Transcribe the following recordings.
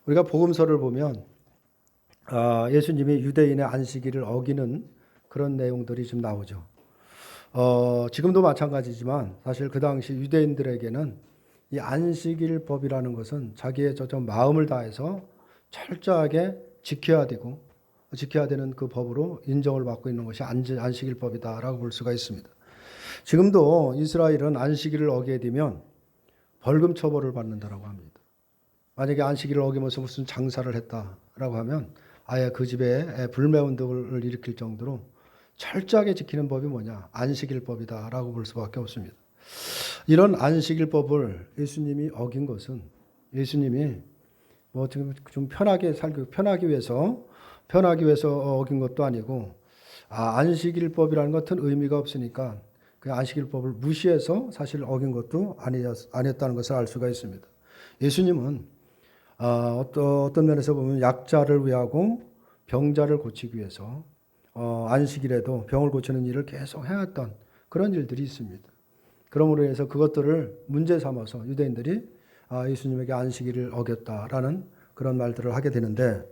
우리가 복음서를 보면 예수님이 유대인의 안식일을 어기는 그런 내용들이 좀 나오죠. 지금도 마찬가지지만 사실 그 당시 유대인들에게는 이 안식일법이라는 것은 자기의 마음을 다해서 철저하게 지켜야 되는 그 법으로 인정을 받고 있는 것이 안식일법이다라고 볼 수가 있습니다. 지금도 이스라엘은 안식일을 어기게 되면 벌금 처벌을 받는다라고 합니다. 만약에 안식일을 어기면서 무슨 장사를 했다라고 하면 아예 그 집에 불매운동을 일으킬 정도로 철저하게 지키는 법이 뭐냐? 안식일법이다라고 볼 수밖에 없습니다. 이런 안식일법을 예수님이 어긴 것은 예수님이 뭐 좀 편하기 위해서 어긴 것도 아니고 안식일법이라는 것은 의미가 없으니까 그 안식일법을 무시해서 사실 어긴 것도 아니었다는 것을 알 수가 있습니다. 예수님은 어떤 면에서 보면 약자를 위하고 병자를 고치기 위해서 안식일에도 병을 고치는 일을 계속 해왔던 그런 일들이 있습니다. 그러므로 해서 그것들을 문제 삼아서 유대인들이 예수님에게 안식일을 어겼다라는 그런 말들을 하게 되는데,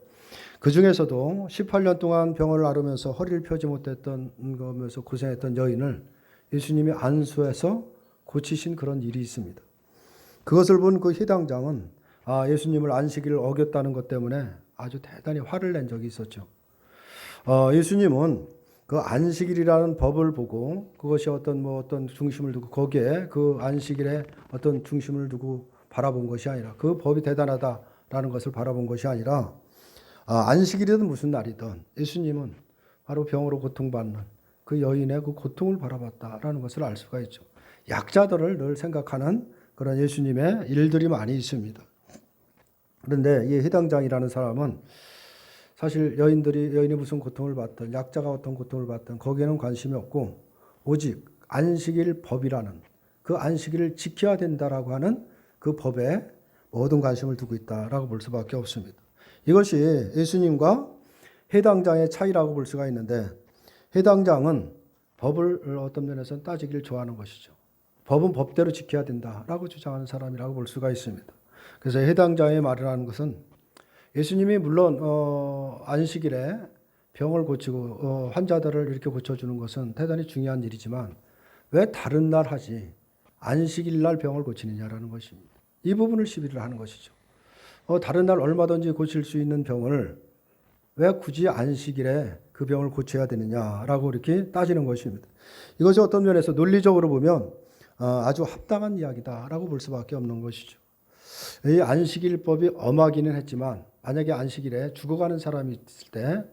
그 중에서도 18년 동안 병을 앓으면서 허리를 펴지 못했던 거면서 고생했던 여인을 예수님이 안수해서 고치신 그런 일이 있습니다. 그것을 본 그 해당장은 예수님을 안식일을 어겼다는 것 때문에 아주 대단히 화를 낸 적이 있었죠. 예수님은 그 안식일이라는 법을 보고 그것이 어떤 중심을 두고 거기에 그 안식일에 어떤 중심을 두고 바라본 것이 아니라 그 법이 대단하다라는 것을 바라본 것이 아니라 안식일이든 무슨 날이든 예수님은 바로 병으로 고통받는 그 여인의 그 고통을 바라봤다라는 것을 알 수가 있죠. 약자들을 늘 생각하는 그런 예수님의 일들이 많이 있습니다. 그런데 이 해당장이라는 사람은 사실 여인이 무슨 고통을 받든 약자가 어떤 고통을 받든 거기에는 관심이 없고 오직 안식일 법이라는 그 안식일을 지켜야 된다라고 하는 그 법에 모든 관심을 두고 있다라고 볼 수밖에 없습니다. 이것이 예수님과 해당장의 차이라고 볼 수가 있는데, 해당장은 법을 어떤 면에서는 따지기를 좋아하는 것이죠. 법은 법대로 지켜야 된다라고 주장하는 사람이라고 볼 수가 있습니다. 그래서 해당장의 말이라는 것은 예수님이 물론 안식일에 병을 고치고 환자들을 이렇게 고쳐주는 것은 대단히 중요한 일이지만 왜 다른 날 하지 안식일 날 병을 고치느냐라는 것입니다. 이 부분을 시비를 하는 것이죠. 다른 날 얼마든지 고칠 수 있는 병을 왜 굳이 안식일에 그 병을 고쳐야 되느냐라고 이렇게 따지는 것입니다. 이것이 어떤 면에서 논리적으로 보면 아주 합당한 이야기다라고 볼 수밖에 없는 것이죠. 이 안식일법이 엄하기는 했지만 만약에 안식일에 죽어가는 사람이 있을 때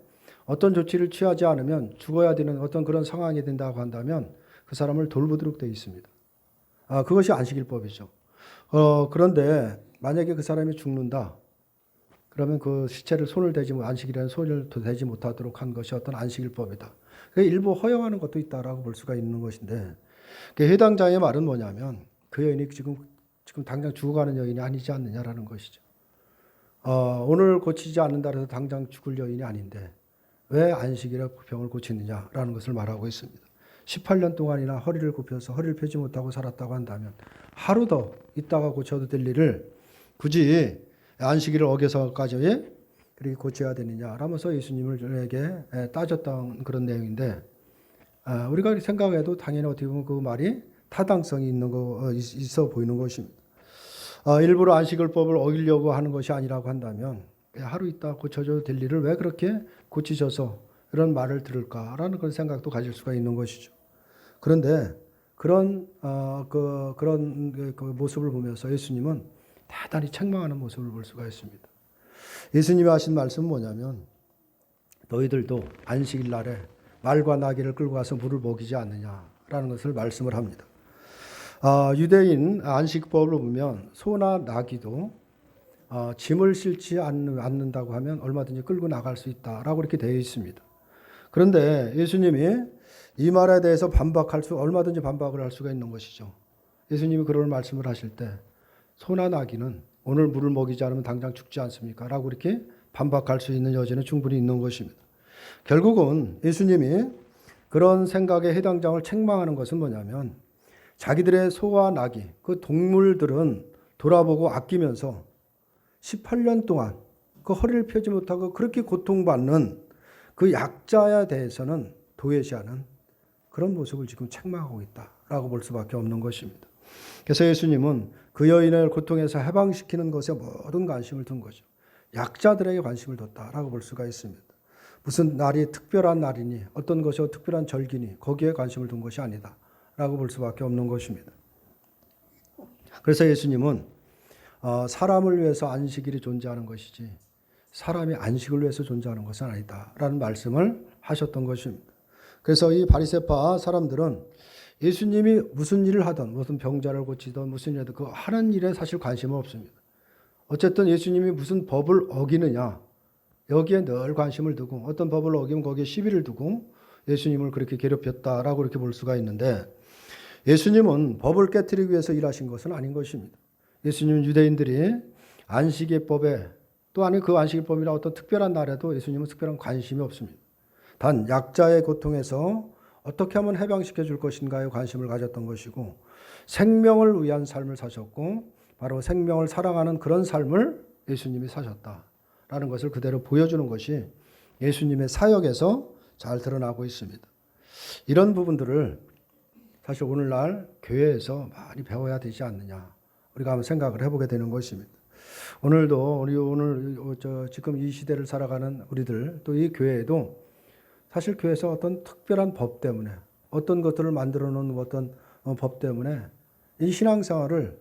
어떤 조치를 취하지 않으면 죽어야 되는 어떤 그런 상황이 된다고 한다면 그 사람을 돌보도록 되어 있습니다. 그것이 안식일법이죠. 그런데 만약에 그 사람이 죽는다. 그러면 그 시체를 안식일에는 손을 대지 못하도록 한 것이 어떤 안식일법이다. 일부 허용하는 것도 있다라고 볼 수가 있는 것인데, 해당자의 말은 뭐냐면 그 여인이 지금 당장 죽어가는 여인이 아니지 않느냐라는 것이죠. 오늘 고치지 않는다 해서 당장 죽을 여인이 아닌데 왜 안식일에 병을 고치느냐라는 것을 말하고 있습니다. 18년 동안이나 허리를 굽혀서 허리를 펴지 못하고 살았다고 한다면 하루 더 있다가 고쳐도 될 일을 굳이 안식일을 어겨서까지 그렇게 고쳐야 되느냐라면서 예수님에게 따졌던 그런 내용인데, 우리가 생각해도 당연히 어떻게 보면 그 말이 타당성이 있어 보이는 것입니다. 일부러 안식일법을 어기려고 하는 것이 아니라고 한다면 하루 있다 고쳐줘도 될 일을 왜 그렇게 고치셔서 이런 말을 들을까라는 그런 생각도 가질 수가 있는 것이죠. 그런데 그런 모습을 보면서 예수님은 대단히 책망하는 모습을 볼 수가 있습니다. 예수님이 하신 말씀은 뭐냐면 너희들도 안식일 날에 말과 나귀를 끌고 가서 물을 먹이지 않느냐라는 것을 말씀을 합니다. 유대인 안식법을 보면 소나 나귀도 짐을 실지 않는다고 하면 얼마든지 끌고 나갈 수 있다라고 이렇게 되어 있습니다. 그런데 예수님이 이 말에 대해서 얼마든지 반박을 할 수가 있는 것이죠. 예수님이 그런 말씀을 하실 때 소나 나귀는 오늘 물을 먹이지 않으면 당장 죽지 않습니까? 라고 이렇게 반박할 수 있는 여지는 충분히 있는 것입니다. 결국은 예수님이 그런 생각에 해당장을 책망하는 것은 뭐냐면 자기들의 소와 나귀, 그 동물들은 돌아보고 아끼면서 18년 동안 그 허리를 펴지 못하고 그렇게 고통받는 그 약자에 대해서는 도외시하는 그런 모습을 지금 책망하고 있다라고 볼 수밖에 없는 것입니다. 그래서 예수님은 그 여인을 고통에서 해방시키는 것에 모든 관심을 둔 거죠. 약자들에게 관심을 뒀다라고 볼 수가 있습니다. 무슨 날이 특별한 날이니 어떤 것이 특별한 절기니 거기에 관심을 둔 것이 아니다라고 볼 수밖에 없는 것입니다. 그래서 예수님은 사람을 위해서 안식일이 존재하는 것이지 사람이 안식을 위해서 존재하는 것은 아니다라는 말씀을 하셨던 것입니다. 그래서 이 바리새파 사람들은 예수님이 무슨 일을 하든 무슨 병자를 고치든 무슨 일을 하든 그 하는 일에 사실 관심은 없습니다. 어쨌든 예수님이 무슨 법을 어기느냐 여기에 늘 관심을 두고 어떤 법을 어기면 거기에 시비를 두고 예수님을 그렇게 괴롭혔다라고 이렇게 볼 수가 있는데 예수님은 법을 깨트리기 위해서 일하신 것은 아닌 것입니다. 예수님은 유대인들이 안식일법에 또 아니 그 안식일법이나 어떤 특별한 날에도 예수님은 특별한 관심이 없습니다. 단 약자의 고통에서 어떻게 하면 해방시켜 줄 것인가에 관심을 가졌던 것이고 생명을 위한 삶을 사셨고 바로 생명을 사랑하는 그런 삶을 예수님이 사셨다라는 것을 그대로 보여주는 것이 예수님의 사역에서 잘 드러나고 있습니다. 이런 부분들을 사실 오늘날 교회에서 많이 배워야 되지 않느냐 우리가 한번 생각을 해보게 되는 것입니다. 오늘도 지금 이 시대를 살아가는 우리들 또 이 교회에도 사실 교회에서 어떤 특별한 법 때문에 어떤 것들을 만들어 놓은 어떤 법 때문에 이 신앙생활을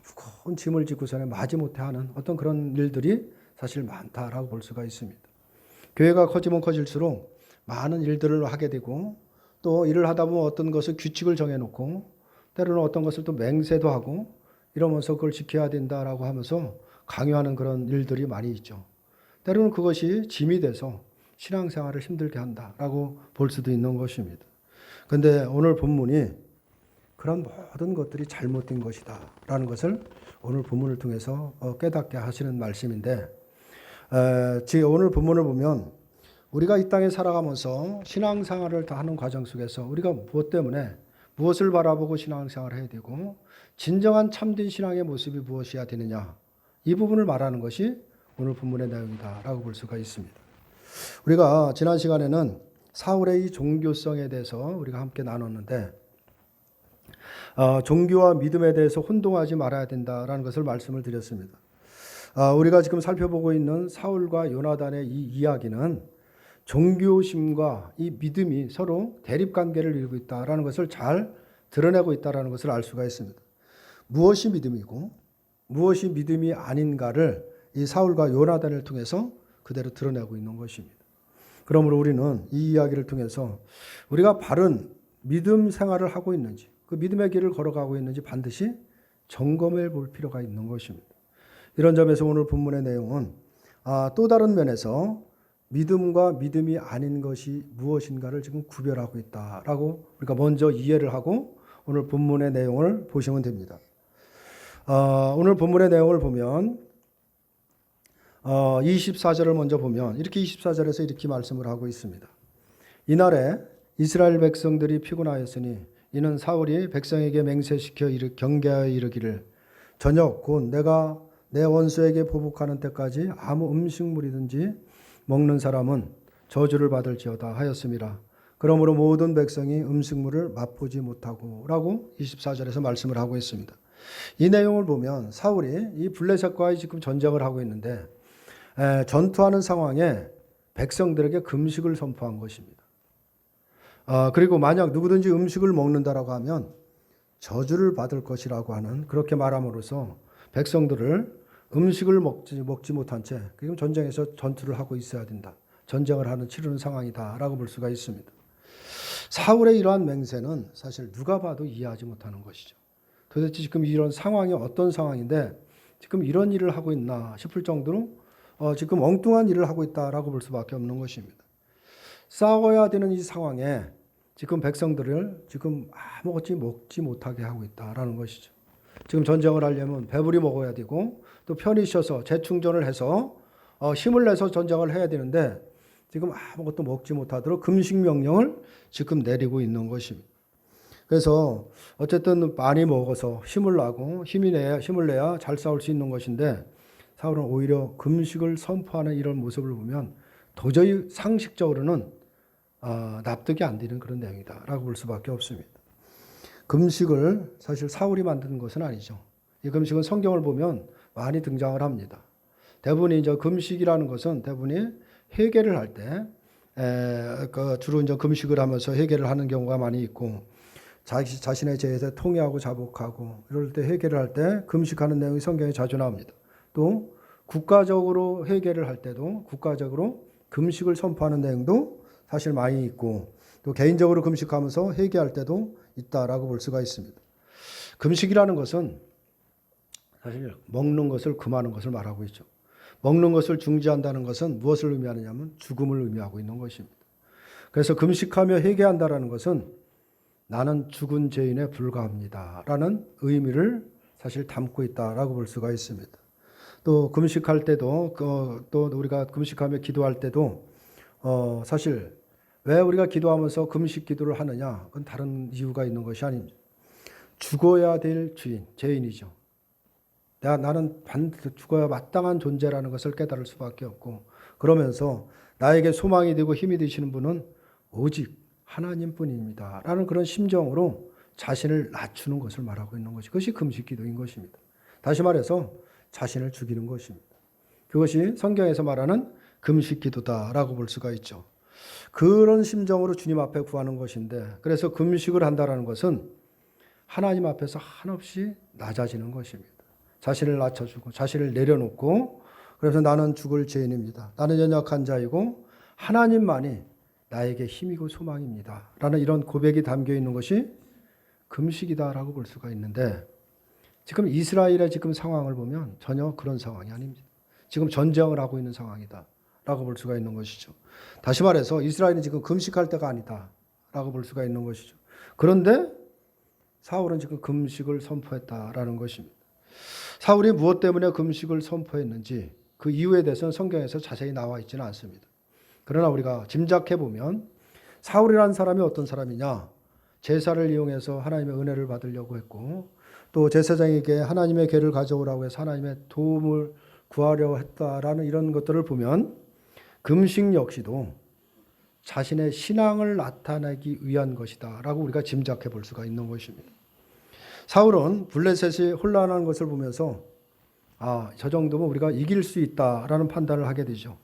무거운 짐을 지고서는 마지못해 하는 어떤 그런 일들이 사실 많다라고 볼 수가 있습니다. 교회가 커지면 커질수록 많은 일들을 하게 되고 또 일을 하다 보면 어떤 것을 규칙을 정해놓고 때로는 어떤 것을 또 맹세도 하고 이러면서 그걸 지켜야 된다라고 하면서 강요하는 그런 일들이 많이 있죠. 때로는 그것이 짐이 돼서 신앙생활을 힘들게 한다라고 볼 수도 있는 것입니다. 그런데 오늘 본문이 그런 모든 것들이 잘못된 것이다라는 것을 오늘 본문을 통해서 깨닫게 하시는 말씀인데 오늘 본문을 보면 우리가 이 땅에 살아가면서 신앙생활을 다 하는 과정 속에서 우리가 무엇 때문에 무엇을 바라보고 신앙생활을 해야 되고 진정한 참된 신앙의 모습이 무엇이어야 되느냐 이 부분을 말하는 것이 오늘 본문의 내용이다라고 볼 수가 있습니다. 우리가 지난 시간에는 사울의 이 종교성에 대해서 우리가 함께 나눴는데 종교와 믿음에 대해서 혼동하지 말아야 된다라는 것을 말씀을 드렸습니다. 우리가 지금 살펴보고 있는 사울과 요나단의 이 이야기는 종교심과 이 믿음이 서로 대립관계를 이루고 있다라는 것을 잘 드러내고 있다라는 것을 알 수가 있습니다. 무엇이 믿음이고 무엇이 믿음이 아닌가를 이 사울과 요나단을 통해서 그대로 드러내고 있는 것입니다. 그러므로 우리는 이 이야기를 통해서 우리가 바른 믿음 생활을 하고 있는지 그 믿음의 길을 걸어가고 있는지 반드시 점검해 볼 필요가 있는 것입니다. 이런 점에서 오늘 본문의 내용은 또 다른 면에서 믿음과 믿음이 아닌 것이 무엇인가를 지금 구별하고 있다라고 우리가 먼저 이해를 하고 오늘 본문의 내용을 보시면 됩니다. 오늘 본문의 내용을 보면 24절을 먼저 보면 이렇게 24절에서 이렇게 말씀을 하고 있습니다. 이날에 이스라엘 백성들이 피곤하였으니 이는 사울이 백성에게 맹세시켜 경계하여 이르기를 저녁 곧 내가 내 원수에게 보복하는 때까지 아무 음식물이든지 먹는 사람은 저주를 받을지어다 하였음이라. 그러므로 모든 백성이 음식물을 맛보지 못하고 라고 24절에서 말씀을 하고 있습니다. 이 내용을 보면 사울이 이 블레셋과의 지금 전쟁을 하고 있는데 전투하는 상황에 백성들에게 금식을 선포한 것입니다. 그리고 만약 누구든지 음식을 먹는다라고 하면 저주를 받을 것이라고 하는 그렇게 말함으로써 백성들을 음식을 먹지 못한 채 그리고 전쟁에서 전투를 하고 있어야 된다. 전쟁을 하는 치르는 상황이다라고 볼 수가 있습니다. 사울의 이러한 맹세는 사실 누가 봐도 이해하지 못하는 것이죠. 도대체 지금 이런 상황이 어떤 상황인데 지금 이런 일을 하고 있나 싶을 정도로 지금 엉뚱한 일을 하고 있다라고 볼 수밖에 없는 것입니다. 싸워야 되는 이 상황에 지금 백성들을 지금 아무것도 먹지 못하게 하고 있다라는 것이죠. 지금 전쟁을 하려면 배불리 먹어야 되고 또 편히 쉬어서 재충전을 해서 힘을 내서 전쟁을 해야 되는데 지금 아무것도 먹지 못하도록 금식 명령을 지금 내리고 있는 것입니다. 그래서 어쨌든 많이 먹어서 힘을 내야 잘 싸울 수 있는 것인데 사울은 오히려 금식을 선포하는 이런 모습을 보면 도저히 상식적으로는 납득이 안 되는 그런 내용이다라고 볼 수밖에 없습니다. 금식을 사실 사울이 만든 것은 아니죠. 이 금식은 성경을 보면 많이 등장을 합니다. 대부분이 이제 금식이라는 것은 대부분이 회개를 할 때 주로 이제 금식을 하면서 회개를 하는 경우가 많이 있고 자신의 죄에 대해 통회하고 자복하고 이럴 때 회개를 할 때 금식하는 내용이 성경에 자주 나옵니다. 또 국가적으로 회개를 할 때도 국가적으로 금식을 선포하는 내용도 사실 많이 있고 또 개인적으로 금식하면서 회개할 때도 있다라고 볼 수가 있습니다. 금식이라는 것은 사실 먹는 것을 금하는 것을 말하고 있죠. 먹는 것을 중지한다는 것은 무엇을 의미하느냐면 죽음을 의미하고 있는 것입니다. 그래서 금식하며 회개한다라는 것은 나는 죽은 죄인에 불과합니다라는 의미를 사실 담고 있다라고 볼 수가 있습니다. 또 금식할 때도 또 우리가 금식하며 기도할 때도 사실 왜 우리가 기도하면서 금식 기도를 하느냐? 그건 다른 이유가 있는 것이 아닙니다. 죽어야 될 죄인이죠. 나는 반드시 죽어야 마땅한 존재라는 것을 깨달을 수밖에 없고 그러면서 나에게 소망이 되고 힘이 되시는 분은 오직 하나님뿐입니다. 라는 그런 심정으로 자신을 낮추는 것을 말하고 있는 것이 그것이 금식 기도인 것입니다. 다시 말해서 자신을 죽이는 것입니다. 그것이 성경에서 말하는 금식 기도다라고 볼 수가 있죠. 그런 심정으로 주님 앞에 구하는 것인데 그래서 금식을 한다라는 것은 하나님 앞에서 한없이 낮아지는 것입니다. 자신을 낮춰주고 자신을 내려놓고 그래서 나는 죽을 죄인입니다. 나는 연약한 자이고 하나님만이 나에게 힘이고 소망입니다. 라는 이런 고백이 담겨 있는 것이 금식이다라고 볼 수가 있는데 지금 이스라엘의 지금 상황을 보면 전혀 그런 상황이 아닙니다. 지금 전쟁을 하고 있는 상황이다 라고 볼 수가 있는 것이죠. 다시 말해서 이스라엘은 지금 금식할 때가 아니다 라고 볼 수가 있는 것이죠. 그런데 사울은 지금 금식을 선포했다라는 것입니다. 사울이 무엇 때문에 금식을 선포했는지 그 이유에 대해서는 성경에서 자세히 나와 있지는 않습니다. 그러나 우리가 짐작해 보면 사울이라는 사람이 어떤 사람이냐? 제사를 이용해서 하나님의 은혜를 받으려고 했고 또 제사장에게 하나님의 궤를 가져오라고 해서 하나님의 도움을 구하려고 했다라는 이런 것들을 보면 금식 역시도 자신의 신앙을 나타내기 위한 것이다 라고 우리가 짐작해 볼 수가 있는 것입니다. 사울은 블레셋이 혼란한 것을 보면서 저 정도면 우리가 이길 수 있다라는 판단을 하게 되죠.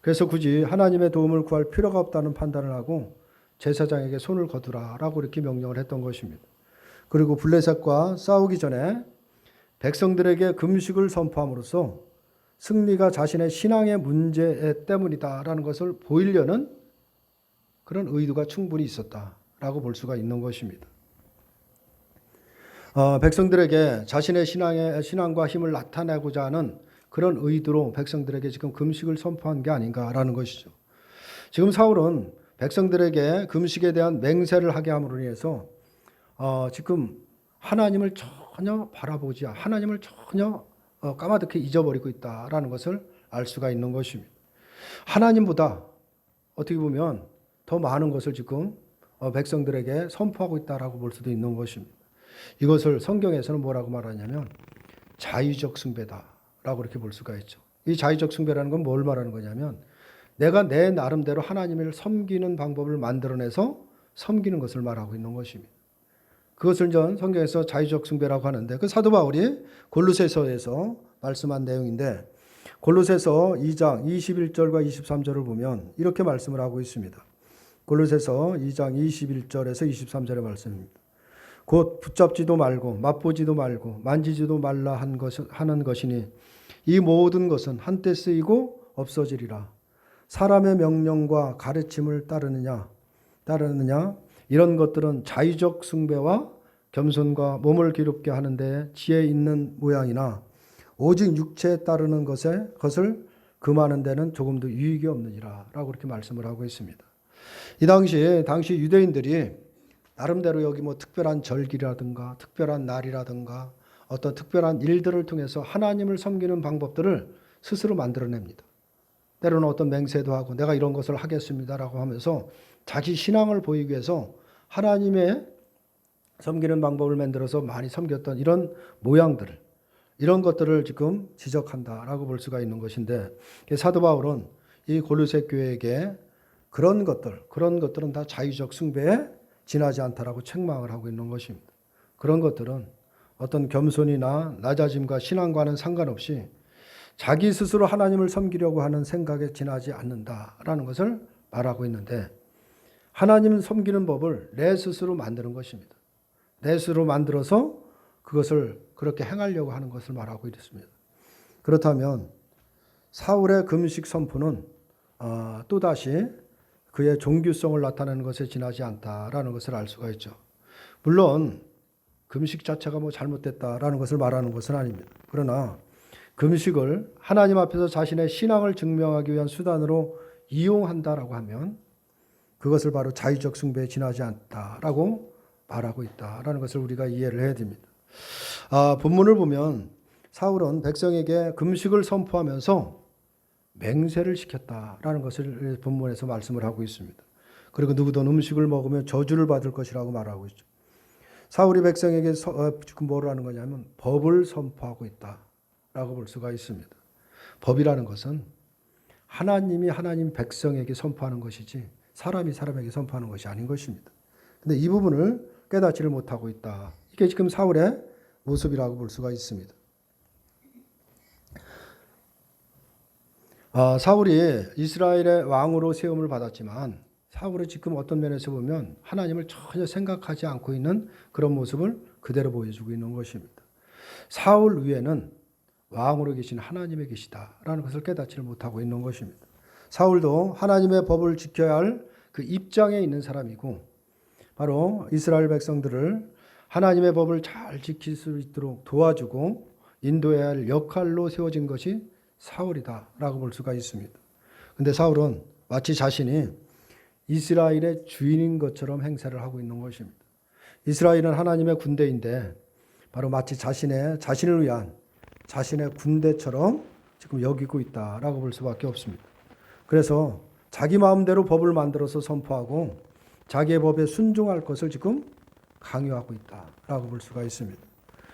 그래서 굳이 하나님의 도움을 구할 필요가 없다는 판단을 하고 제사장에게 손을 거두라라고 이렇게 명령을 했던 것입니다. 그리고 블레셋과 싸우기 전에 백성들에게 금식을 선포함으로써 승리가 자신의 신앙의 문제 때문이다라는 것을 보이려는 그런 의도가 충분히 있었다라고 볼 수가 있는 것입니다. 백성들에게 자신의 신앙과 힘을 나타내고자 하는 그런 의도로 백성들에게 지금 금식을 선포한 게 아닌가라는 것이죠. 지금 사울은 백성들에게 금식에 대한 맹세를 하게 함으로 인해서 지금 하나님을 전혀 바라보지 하나님을 전혀 까마득히 잊어버리고 있다라는 것을 알 수가 있는 것입니다. 하나님보다 어떻게 보면 더 많은 것을 지금 백성들에게 선포하고 있다라고 볼 수도 있는 것입니다. 이것을 성경에서는 뭐라고 말하냐면 자의적 숭배다라고 이렇게 볼 수가 있죠. 이 자의적 숭배라는 건 뭘 말하는 거냐면 내가 내 나름대로 하나님을 섬기는 방법을 만들어내서 섬기는 것을 말하고 있는 것입니다. 그것을 전 성경에서 자의적 숭배라고 하는데 그 사도 바울이 골로새서에서 말씀한 내용인데 골로새서 2장 21절과 23절을 보면 이렇게 말씀을 하고 있습니다. 골로새서 2장 21절에서 23절의 말씀입니다. 곧 붙잡지도 말고 맛보지도 말고 만지지도 말라 하는 것이니 이 모든 것은 한때 쓰이고 없어지리라. 사람의 명령과 가르침을 따르느냐 이런 것들은 자의적 숭배와 겸손과 몸을 기롭게 하는데 지혜 있는 모양이나 오직 육체에 따르는 것을 금하는 데는 조금도 유익이 없느니라 라고 이렇게 말씀을 하고 있습니다. 이 당시 유대인들이 나름대로 여기 특별한 절기라든가 특별한 날이라든가 어떤 특별한 일들을 통해서 하나님을 섬기는 방법들을 스스로 만들어냅니다. 때로는 어떤 맹세도 하고 내가 이런 것을 하겠습니다라고 하면서 자기 신앙을 보이기 위해서 하나님의 섬기는 방법을 만들어서 많이 섬겼던 이런 모양들을 이런 것들을 지금 지적한다라고 볼 수가 있는 것인데 사도 바울은 이 골로새 교회에게 그런 것들은 다 자유적 숭배에 지나지 않다라고 책망을 하고 있는 것입니다. 그런 것들은 어떤 겸손이나 낮아짐과 신앙과는 상관없이 자기 스스로 하나님을 섬기려고 하는 생각에 지나지 않는다라는 것을 말하고 있는데 하나님을 섬기는 법을 내 스스로 만드는 것입니다. 내 스스로 만들어서 그것을 그렇게 행하려고 하는 것을 말하고 있습니다. 그렇다면 사울의 금식 선포는 또다시 그의 종교성을 나타내는 것에 지나지 않다라는 것을 알 수가 있죠. 물론 금식 자체가 잘못됐다라는 것을 말하는 것은 아닙니다. 그러나 금식을 하나님 앞에서 자신의 신앙을 증명하기 위한 수단으로 이용한다라고 하면 그것을 바로 자유적 숭배에 지나지 않다라고 말하고 있다라는 것을 우리가 이해를 해야 됩니다. 본문을 보면 사울은 백성에게 금식을 선포하면서 맹세를 시켰다라는 것을 본문에서 말씀을 하고 있습니다. 그리고 누구든 음식을 먹으면 저주를 받을 것이라고 말하고 있죠. 사울이 백성에게 지금 뭐를 하는 거냐면 법을 선포하고 있다라고 볼 수가 있습니다. 법이라는 것은 하나님이 하나님 백성에게 선포하는 것이지 사람이 사람에게 선포하는 것이 아닌 것입니다. 근데 이 부분을 깨닫지를 못하고 있다. 이게 지금 사울의 모습이라고 볼 수가 있습니다. 사울이 이스라엘의 왕으로 세움을 받았지만 사울은 지금 어떤 면에서 보면 하나님을 전혀 생각하지 않고 있는 그런 모습을 그대로 보여주고 있는 것입니다. 사울 위에는 왕으로 계신 하나님이 계시다라는 것을 깨닫지를 못하고 있는 것입니다. 사울도 하나님의 법을 지켜야 할 그 입장에 있는 사람이고 바로 이스라엘 백성들을 하나님의 법을 잘 지킬 수 있도록 도와주고 인도해야 할 역할로 세워진 것이 사울이다라고 볼 수가 있습니다. 그런데 사울은 마치 자신이 이스라엘의 주인인 것처럼 행세를 하고 있는 것입니다. 이스라엘은 하나님의 군대인데 바로 마치 자신을 위한 자신의 군대처럼 지금 여기고 있다라고 볼 수밖에 없습니다. 그래서 자기 마음대로 법을 만들어서 선포하고 자기의 법에 순종할 것을 지금 강요하고 있다라고 볼 수가 있습니다.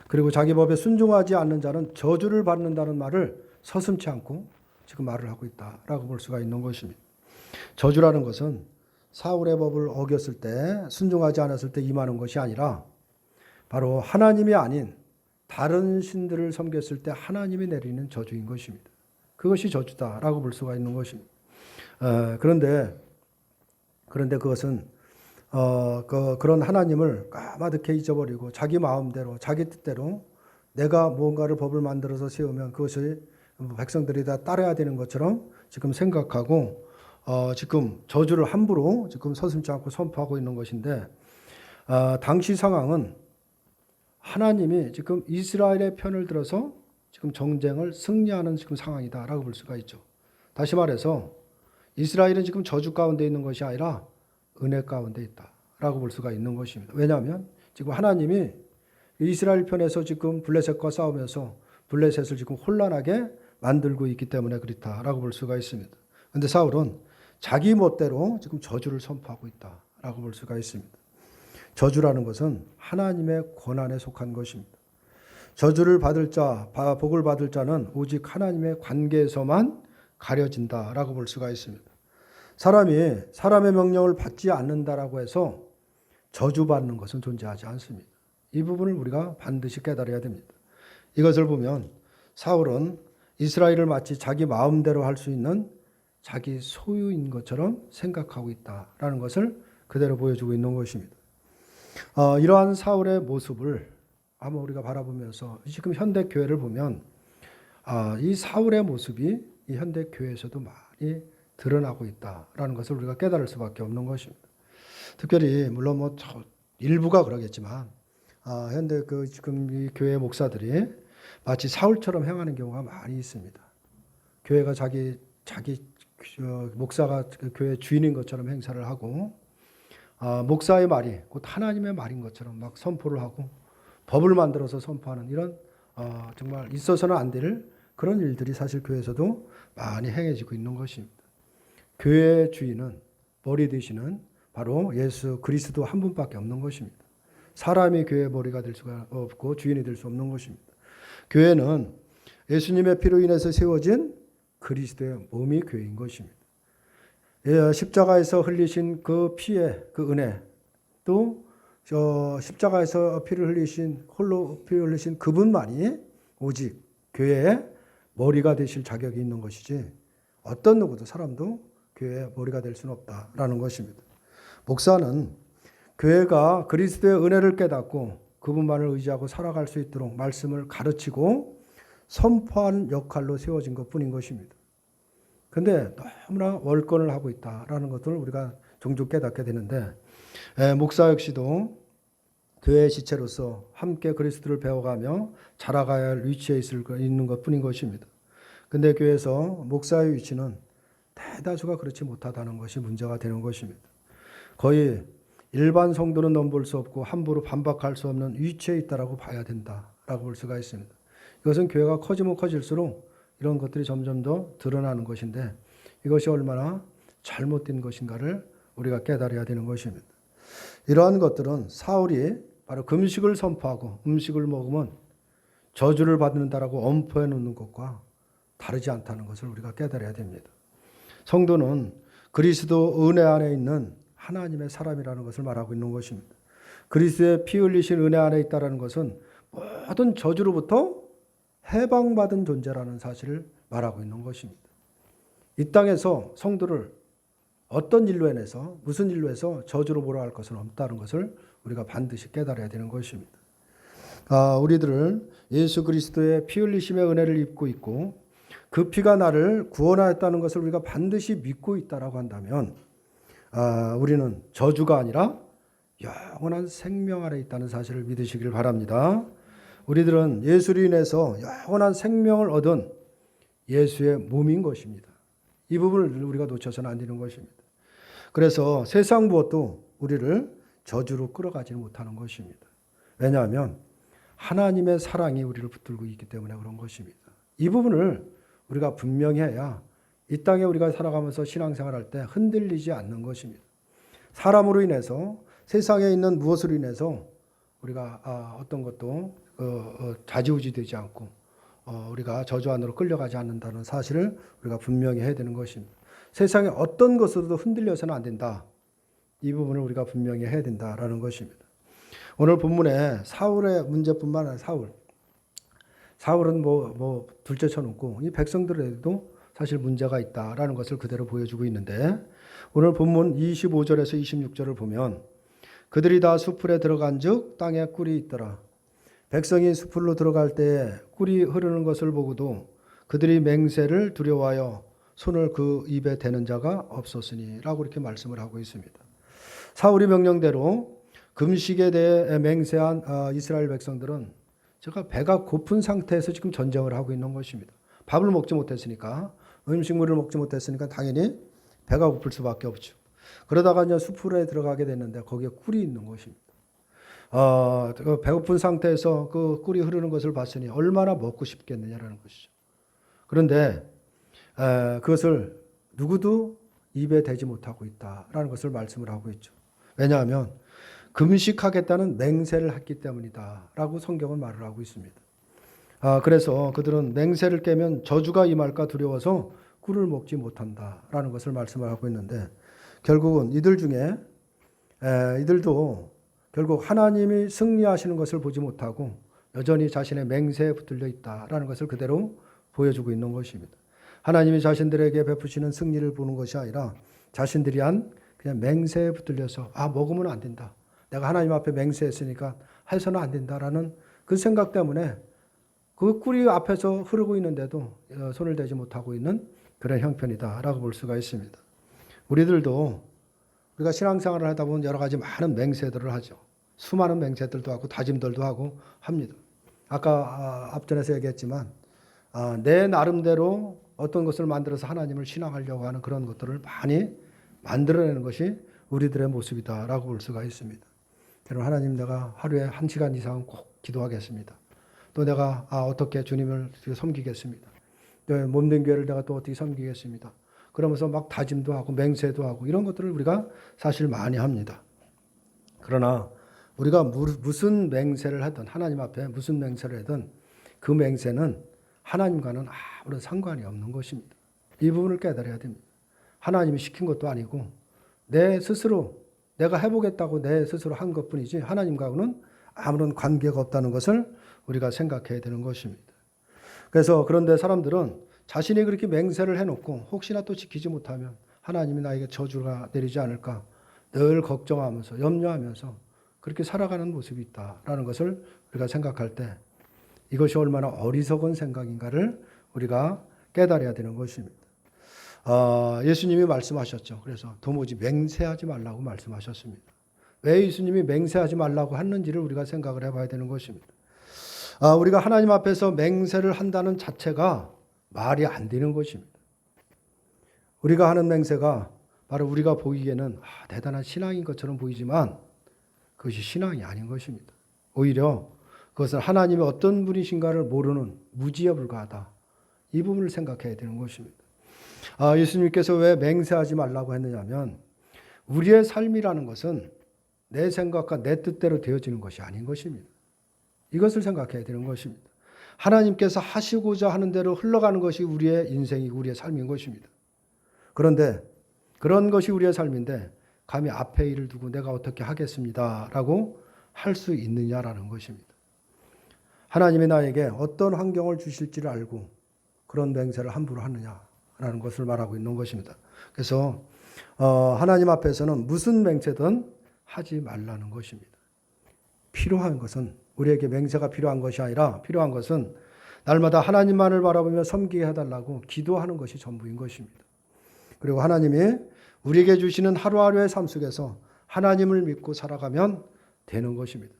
그리고 자기 법에 순종하지 않는 자는 저주를 받는다는 말을 서슴지 않고 지금 말을 하고 있다라고 볼 수가 있는 것입니다. 저주라는 것은 사울의 법을 어겼을 때 순종하지 않았을 때 임하는 것이 아니라 바로 하나님이 아닌 다른 신들을 섬겼을 때 하나님이 내리는 저주인 것입니다. 그것이 저주다라고 볼 수가 있는 것입니다. 그런데 그것은 그런 하나님을 까마득히 잊어버리고 자기 마음대로 자기 뜻대로 내가 무언가를 법을 만들어서 세우면 그것을 백성들이 다 따라야 되는 것처럼 지금 생각하고 지금 저주를 함부로 지금 서슴지 않고 선포하고 있는 것인데 당시 상황은 하나님이 지금 이스라엘의 편을 들어서 지금 정쟁을 승리하는 지금 상황이다라고 볼 수가 있죠. 다시 말해서 이스라엘은 지금 저주 가운데 있는 것이 아니라 은혜 가운데 있다라고 볼 수가 있는 것입니다. 왜냐하면 지금 하나님이 이스라엘 편에서 지금 블레셋과 싸우면서 블레셋을 지금 혼란하게 만들고 있기 때문에 그렇다라고 볼 수가 있습니다. 그런데 사울은 자기 멋대로 지금 저주를 선포하고 있다라고 볼 수가 있습니다. 저주라는 것은 하나님의 권한에 속한 것입니다. 저주를 받을 자, 복을 받을 자는 오직 하나님의 관계에서만 가려진다라고 볼 수가 있습니다. 사람이 사람의 명령을 받지 않는다라고 해서 저주받는 것은 존재하지 않습니다. 이 부분을 우리가 반드시 깨달아야 됩니다. 이것을 보면 사울은 이스라엘을 마치 자기 마음대로 할 수 있는 자기 소유인 것처럼 생각하고 있다라는 것을 그대로 보여주고 있는 것입니다. 이러한 사울의 모습을 한번 우리가 바라보면서 지금 현대 교회를 보면 이 사울의 모습이 이 현대 교회에서도 많이 드러나고 있다라는 것을 우리가 깨달을 수밖에 없는 것입니다. 특별히 물론 일부가 그러겠지만 현대 지금 이 교회 목사들이 마치 사울처럼 행하는 경우가 많이 있습니다. 교회가 자기 목사가 교회 주인인 것처럼 행사를 하고 목사의 말이 곧 하나님의 말인 것처럼 막 선포를 하고 법을 만들어서 선포하는 이런 정말 있어서는 안 될 그런 일들이 사실 교회에서도 많이 행해지고 있는 것입니다. 교회의 주인은 머리 되시는 바로 예수 그리스도 한 분밖에 없는 것입니다. 사람이 교회의 머리가 될 수가 없고 주인이 될 수 없는 것입니다. 교회는 예수님의 피로 인해서 세워진 그리스도의 몸이 교회인 것입니다. 십자가에서 흘리신 그 피의 그 은혜, 또 십자가에서 피를 흘리신 홀로 피를 흘리신 그분만이 오직 교회의 머리가 되실 자격이 있는 것이지 어떤 누구도 사람도 교회의 머리가 될 수는 없다라는 것입니다. 목사는 교회가 그리스도의 은혜를 깨닫고 그분만을 의지하고 살아갈 수 있도록 말씀을 가르치고 선포하는 역할로 세워진 것뿐인 것입니다. 그런데 너무나 월권을 하고 있다라는 것을 우리가 종종 깨닫게 되는데, 목사 역시도 교회의 지체로서 함께 그리스도를 배워가며 자라가야 할 위치에 있는 것뿐인 것입니다. 그런데 교회에서 목사의 위치는 대다수가 그렇지 못하다는 것이 문제가 되는 것입니다. 거의 일반 성도는 넘볼 수 없고 함부로 반박할 수 없는 위치에 있다라고 봐야 된다라고 볼 수가 있습니다. 이것은 교회가 커지면 커질수록 이런 것들이 점점 더 드러나는 것인데 이것이 얼마나 잘못된 것인가를 우리가 깨달아야 되는 것입니다. 이러한 것들은 사울이 바로 금식을 선포하고 음식을 먹으면 저주를 받는다라고 엄포해 놓는 것과 다르지 않다는 것을 우리가 깨달아야 됩니다. 성도는 그리스도 은혜 안에 있는 하나님의 사람이라는 것을 말하고 있는 것입니다. 그리스도의 피 흘리신 은혜 안에 있다는 것은 모든 저주로부터 해방받은 존재라는 사실을 말하고 있는 것입니다. 이 땅에서 성도를 어떤 일로 인해서 무슨 일로 해서 저주로 몰아갈 것은 없다는 것을 우리가 반드시 깨달아야 되는 것입니다. 우리들은 예수 그리스도의 피 흘리심의 은혜를 입고 있고 그 피가 나를 구원하였다는 것을 우리가 반드시 믿고 있다라고 한다면 우리는 저주가 아니라 영원한 생명 아래 있다는 사실을 믿으시길 바랍니다. 우리들은 예수로 인해서 영원한 생명을 얻은 예수의 몸인 것입니다. 이 부분을 우리가 놓쳐서는 안 되는 것입니다. 그래서 세상 무엇도 우리를 저주로 끌어가지는 못하는 것입니다. 왜냐하면 하나님의 사랑이 우리를 붙들고 있기 때문에 그런 것입니다. 이 부분을 우리가 분명히 해야 이 땅에 우리가 살아가면서 신앙생활할 때 흔들리지 않는 것입니다. 사람으로 인해서 세상에 있는 무엇으로 인해서 우리가 어떤 것도 좌지우지 되지 않고 우리가 저주 안으로 끌려가지 않는다는 사실을 우리가 분명히 해야 되는 것입니다. 세상에 어떤 것으로도 흔들려서는 안 된다. 이 부분을 우리가 분명히 해야 된다라는 것입니다. 오늘 본문에 사울의 문제뿐만 아니라 사울은 뭐 둘째 쳐놓고 이 백성들에도 사실 문제가 있다라는 것을 그대로 보여주고 있는데 오늘 본문 25절에서 26절을 보면 그들이 다 수풀에 들어간 즉 땅에 꿀이 있더라. 백성이 수풀로 들어갈 때에 꿀이 흐르는 것을 보고도 그들이 맹세를 두려워하여 손을 그 입에 대는 자가 없었으니 라고 이렇게 말씀을 하고 있습니다. 사울이 명령대로 금식에 대해 맹세한 이스라엘 백성들은 제가 배가 고픈 상태에서 지금 전쟁을 하고 있는 것입니다. 밥을 먹지 못했으니까 음식물을 먹지 못했으니까 당연히 배가 고플 수밖에 없죠. 그러다가 이제 수풀에 들어가게 됐는데 거기에 꿀이 있는 것입니다. 배고픈 상태에서 그 꿀이 흐르는 것을 봤으니 얼마나 먹고 싶겠느냐라는 것이죠. 그런데 그것을 누구도 입에 대지 못하고 있다라는 것을 말씀을 하고 있죠. 왜냐하면 금식하겠다는 맹세를 했기 때문이다라고 성경은 말을 하고 있습니다. 그래서 그들은 맹세를 깨면 저주가 임할까 두려워서 꿀을 먹지 못한다라는 것을 말씀을 하고 있는데 결국은 이들 중에 이들도 결국 하나님이 승리하시는 것을 보지 못하고 여전히 자신의 맹세에 붙들려 있다라는 것을 그대로 보여주고 있는 것입니다. 하나님이 자신들에게 베푸시는 승리를 보는 것이 아니라 자신들이 한 그냥 맹세에 붙들려서 먹으면 안 된다. 내가 하나님 앞에 맹세했으니까 해서는 안 된다라는 그 생각 때문에 그 꿀이 앞에서 흐르고 있는데도 손을 대지 못하고 있는 그런 형편이다라고 볼 수가 있습니다. 우리들도 우리가 신앙생활을 하다 보면 여러 가지 많은 맹세들을 하죠. 수많은 맹세들도 하고 다짐들도 하고 합니다. 아까 앞전에서 얘기했지만 내 나름대로 어떤 것을 만들어서 하나님을 신앙하려고 하는 그런 것들을 많이 만들어내는 것이 우리들의 모습이다라고 볼 수가 있습니다. 여러분, 하나님, 내가 하루에 1시간 이상은 꼭 기도하겠습니다. 또 내가 어떻게 주님을 섬기겠습니다. 몸된 교회를 내가 또 어떻게 섬기겠습니다. 그러면서 막 다짐도 하고 맹세도 하고 이런 것들을 우리가 사실 많이 합니다. 그러나 우리가 무슨 맹세를 하든 하나님 앞에 무슨 맹세를 하든 그 맹세는 하나님과는 아무런 상관이 없는 것입니다. 이 부분을 깨달아야 됩니다. 하나님이 시킨 것도 아니고 내 스스로 내가 해보겠다고 내 스스로 한 것뿐이지 하나님과는 아무런 관계가 없다는 것을 우리가 생각해야 되는 것입니다. 그래서 그런데 사람들은 자신이 그렇게 맹세를 해놓고 혹시나 또 지키지 못하면 하나님이 나에게 저주가 내리지 않을까 늘 걱정하면서 염려하면서 그렇게 살아가는 모습이 있다라는 것을 우리가 생각할 때 이것이 얼마나 어리석은 생각인가를 우리가 깨달아야 되는 것입니다. 예수님이 말씀하셨죠. 그래서 도무지 맹세하지 말라고 말씀하셨습니다. 왜 예수님이 맹세하지 말라고 했는지를 우리가 생각을 해봐야 되는 것입니다. 우리가 하나님 앞에서 맹세를 한다는 자체가 말이 안 되는 것입니다. 우리가 하는 맹세가 바로 우리가 보기에는 대단한 신앙인 것처럼 보이지만 그것이 신앙이 아닌 것입니다. 오히려 그것은 하나님이 어떤 분이신가를 모르는 무지에 불과하다. 이 부분을 생각해야 되는 것입니다. 예수님께서 왜 맹세하지 말라고 했느냐면 우리의 삶이라는 것은 내 생각과 내 뜻대로 되어지는 것이 아닌 것입니다. 이것을 생각해야 되는 것입니다. 하나님께서 하시고자 하는 대로 흘러가는 것이 우리의 인생이고 우리의 삶인 것입니다. 그런데 그런 것이 우리의 삶인데 감히 앞에 일을 두고 내가 어떻게 하겠습니다 라고 할 수 있느냐라는 것입니다. 하나님이 나에게 어떤 환경을 주실지를 알고 그런 맹세를 함부로 하느냐라는 것을 말하고 있는 것입니다. 그래서 하나님 앞에서는 무슨 맹세든 하지 말라는 것입니다. 필요한 것은 우리에게 맹세가 필요한 것이 아니라 필요한 것은 날마다 하나님만을 바라보며 섬기게 해달라고 기도하는 것이 전부인 것입니다. 그리고 하나님이 우리에게 주시는 하루하루의 삶 속에서 하나님을 믿고 살아가면 되는 것입니다.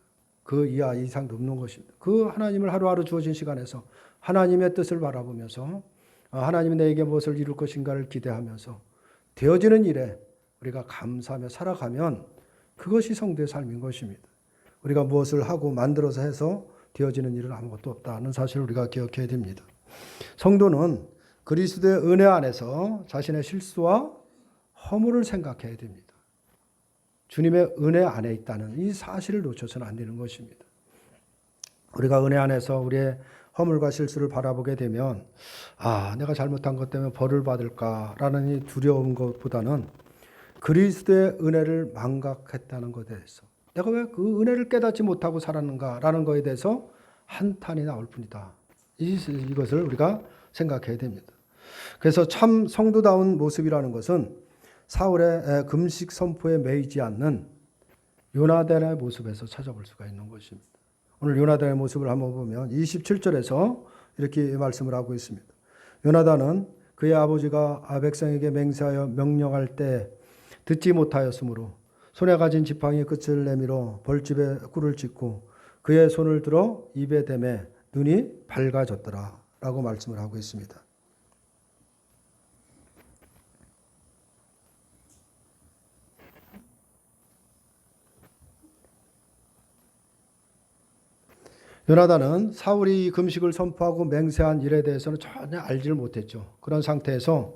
그 이하 이상도 없는 것입니다. 그 하나님을 하루하루 주어진 시간에서 하나님의 뜻을 바라보면서 하나님이 내게 무엇을 이룰 것인가를 기대하면서 되어지는 일에 우리가 감사하며 살아가면 그것이 성도의 삶인 것입니다. 우리가 무엇을 하고 만들어서 해서 되어지는 일은 아무것도 없다는 사실을 우리가 기억해야 됩니다. 성도는 그리스도의 은혜 안에서 자신의 실수와 허물을 생각해야 됩니다. 주님의 은혜 안에 있다는 이 사실을 놓쳐서는 안 되는 것입니다. 우리가 은혜 안에서 우리의 허물과 실수를 바라보게 되면 내가 잘못한 것 때문에 벌을 받을까라는 이 두려운 것보다는 그리스도의 은혜를 망각했다는 것에 대해서 내가 왜 그 은혜를 깨닫지 못하고 살았는가라는 것에 대해서 한탄이 나올 뿐이다. 이것을 우리가 생각해야 됩니다. 그래서 참 성도다운 모습이라는 것은 사울의 금식 선포에 매이지 않는 요나단의 모습에서 찾아볼 수가 있는 것입니다. 오늘 요나단의 모습을 한번 보면 27절에서 이렇게 말씀을 하고 있습니다. 요나단은 그의 아버지가 백성에게 맹세하여 명령할 때 듣지 못하였으므로 손에 가진 지팡이의 끝을 내밀어 벌집에 꿀을 찍고 그의 손을 들어 입에 대매 눈이 밝아졌더라 라고 말씀을 하고 있습니다. 요나단은 사울이 금식을 선포하고 맹세한 일에 대해서는 전혀 알지를 못했죠. 그런 상태에서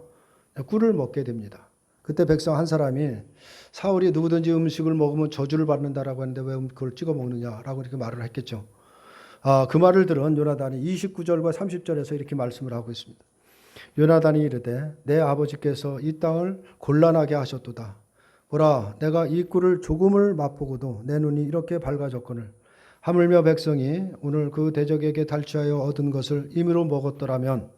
꿀을 먹게 됩니다. 그때 백성 한 사람이 사울이 누구든지 음식을 먹으면 저주를 받는다라고 하는데 왜 그걸 찍어 먹느냐라고 이렇게 말을 했겠죠. 그 말을 들은 요나단이 29절과 30절에서 이렇게 말씀을 하고 있습니다. 요나단이 이르되 내 아버지께서 이 땅을 곤란하게 하셨도다. 보라, 내가 이 꿀을 조금을 맛보고도 내 눈이 이렇게 밝아졌거늘 하물며 백성이 오늘 그 대적에게 탈취하여 얻은 것을 임의로 먹었더라면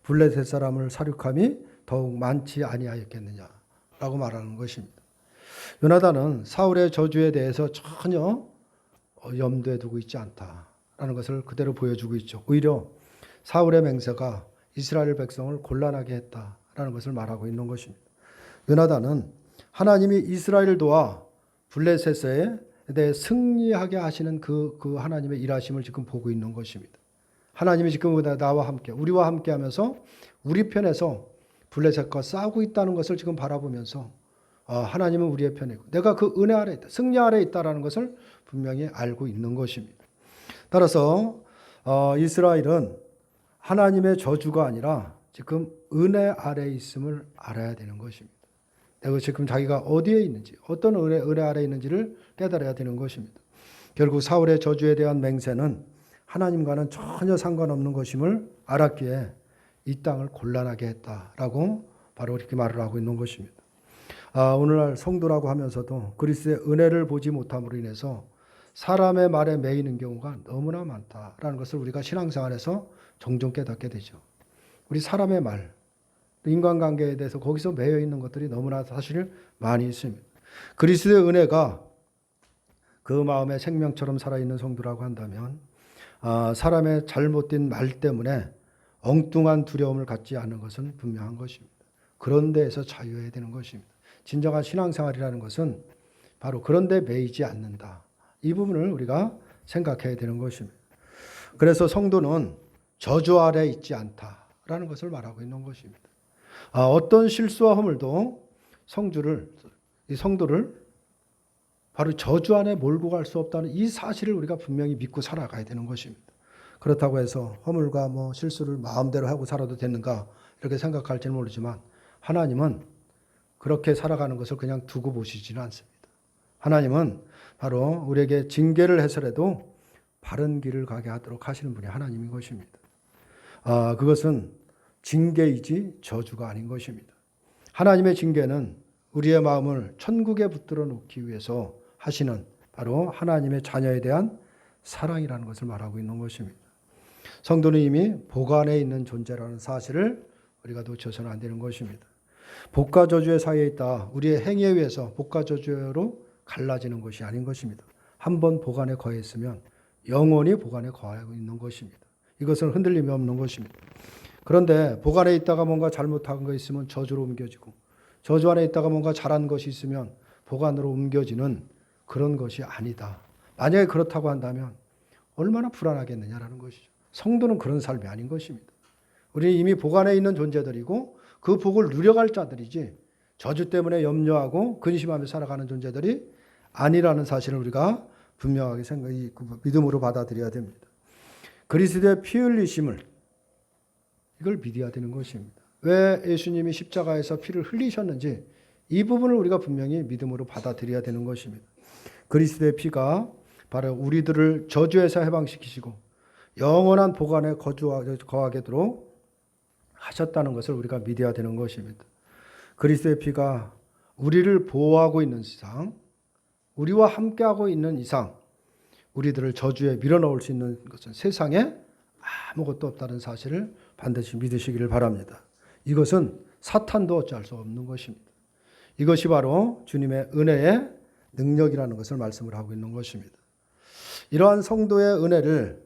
블레셋 사람을 사륙함이 더욱 많지 아니하였겠느냐라고 말하는 것입니다. 요나단은 사울의 저주에 대해서 전혀 염두에 두고 있지 않다라는 것을 그대로 보여주고 있죠. 오히려 사울의 맹세가 이스라엘 백성을 곤란하게 했다라는 것을 말하고 있는 것입니다. 요나단은 하나님이 이스라엘을 도와 블레셋에 대해 승리하게 하시는 그 하나님의 일하심을 지금 보고 있는 것입니다. 하나님이 지금 나와 함께 우리와 함께 하면서 우리 편에서 블레셋과 싸우고 있다는 것을 지금 바라보면서 하나님은 우리의 편이고 내가 그 은혜 아래 있다, 승리 아래 있다라는 것을 분명히 알고 있는 것입니다. 따라서 이스라엘은 하나님의 저주가 아니라 지금 은혜 아래 있음을 알아야 되는 것입니다. 내가 지금 자기가 어디에 있는지 어떤 은혜 아래 있는지를 깨달아야 되는 것입니다. 결국 사울의 저주에 대한 맹세는 하나님과는 전혀 상관없는 것임을 알았기에 이 땅을 곤란하게 했다라고 바로 이렇게 말을 하고 있는 것입니다. 오늘날 성도라고 하면서도 그리스도의 은혜를 보지 못함으로 인해서 사람의 말에 매이는 경우가 너무나 많다라는 것을 우리가 신앙생활에서 종종 깨닫게 되죠. 우리 사람의 말, 인간관계에 대해서 거기서 매여 있는 것들이 너무나 사실 많이 있습니다. 그리스도의 은혜가 그 마음의 생명처럼 살아있는 성도라고 한다면 사람의 잘못된 말 때문에 엉뚱한 두려움을 갖지 않는 것은 분명한 것입니다. 그런 데에서 자유해야 되는 것입니다. 진정한 신앙생활이라는 것은 바로 그런 데 매이지 않는다. 이 부분을 우리가 생각해야 되는 것입니다. 그래서 성도는 저주 아래 있지 않다라는 것을 말하고 있는 것입니다. 어떤 실수와 허물도 이 성도를 바로 저주 안에 몰고 갈 수 없다는 이 사실을 우리가 분명히 믿고 살아가야 되는 것입니다. 그렇다고 해서 허물과 실수를 마음대로 하고 살아도 되는가 이렇게 생각할지는 모르지만 하나님은 그렇게 살아가는 것을 그냥 두고 보시지는 않습니다. 하나님은 바로 우리에게 징계를 해서라도 바른 길을 가게 하도록 하시는 분이 하나님인 것입니다. 그것은 징계이지 저주가 아닌 것입니다. 하나님의 징계는 우리의 마음을 천국에 붙들어 놓기 위해서 하시는 바로 하나님의 자녀에 대한 사랑이라는 것을 말하고 있는 것입니다. 성도는 이미 복 안에 있는 존재라는 사실을 우리가 놓쳐서는 안 되는 것입니다. 복과 저주의 사이에 있다. 우리의 행위에 의해서 복과 저주로 갈라지는 것이 아닌 것입니다. 한번 복 안에 거해 있으면 영원히 복 안에 거하고 있는 것입니다. 이것은 흔들림이 없는 것입니다. 그런데 복 안에 있다가 뭔가 잘못한 거 있으면 저주로 옮겨지고 저주 안에 있다가 뭔가 잘한 것이 있으면 복 안으로 옮겨지는 그런 것이 아니다. 만약에 그렇다고 한다면 얼마나 불안하겠느냐라는 것이죠. 성도는 그런 삶이 아닌 것입니다. 우리는 이미 복 안에 있는 존재들이고 그 복을 누려갈 자들이지 저주 때문에 염려하고 근심하며 살아가는 존재들이 아니라는 사실을 우리가 분명하게 믿음으로 받아들여야 됩니다. 그리스도의 피 흘리심을 이걸 믿어야 되는 것입니다. 왜 예수님이 십자가에서 피를 흘리셨는지 이 부분을 우리가 분명히 믿음으로 받아들여야 되는 것입니다. 그리스도의 피가 바로 우리들을 저주에서 해방시키시고 영원한 복 안에 거하게 도록 하셨다는 것을 우리가 믿어야 되는 것입니다. 그리스도의 피가 우리를 보호하고 있는 이상, 우리와 함께하고 있는 이상 우리들을 저주에 밀어넣을 수 있는 것은 세상에 아무것도 없다는 사실을 반드시 믿으시기를 바랍니다. 이것은 사탄도 어찌할 수 없는 것입니다. 이것이 바로 주님의 은혜의 능력이라는 것을 말씀을 하고 있는 것입니다. 이러한 성도의 은혜를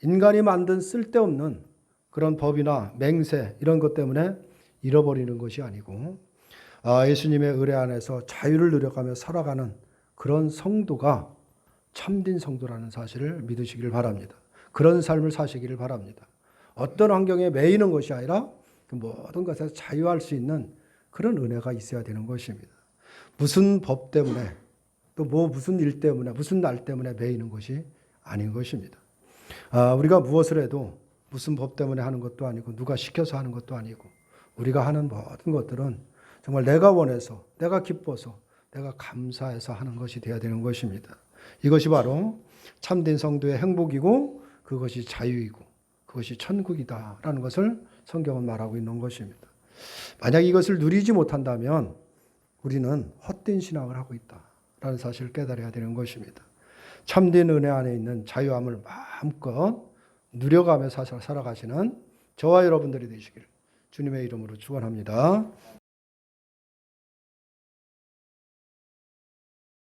인간이 만든 쓸데없는 그런 법이나 맹세 이런 것 때문에 잃어버리는 것이 아니고 예수님의 은혜 안에서 자유를 누려가며 살아가는 그런 성도가 참된 성도라는 사실을 믿으시기를 바랍니다. 그런 삶을 사시기를 바랍니다. 어떤 환경에 매이는 것이 아니라 그 모든 것에서 자유할 수 있는 그런 은혜가 있어야 되는 것입니다. 무슨 법 때문에 또 무슨 일 때문에 무슨 날 때문에 매이는 것이 아닌 것입니다. 우리가 무엇을 해도 무슨 법 때문에 하는 것도 아니고 누가 시켜서 하는 것도 아니고 우리가 하는 모든 것들은 정말 내가 원해서 내가 기뻐서 내가 감사해서 하는 것이 되어야 되는 것입니다. 이것이 바로 참된 성도의 행복이고 그것이 자유이고 그것이 천국이다라는 것을 성경은 말하고 있는 것입니다. 만약 이것을 누리지 못한다면 우리는 헛된 신앙을 하고 있다라는 사실을 깨달아야 되는 것입니다. 참된 은혜 안에 있는 자유함을 마음껏 누려가며 살아가시는 저와 여러분들이 되시기를 주님의 이름으로 축원합니다.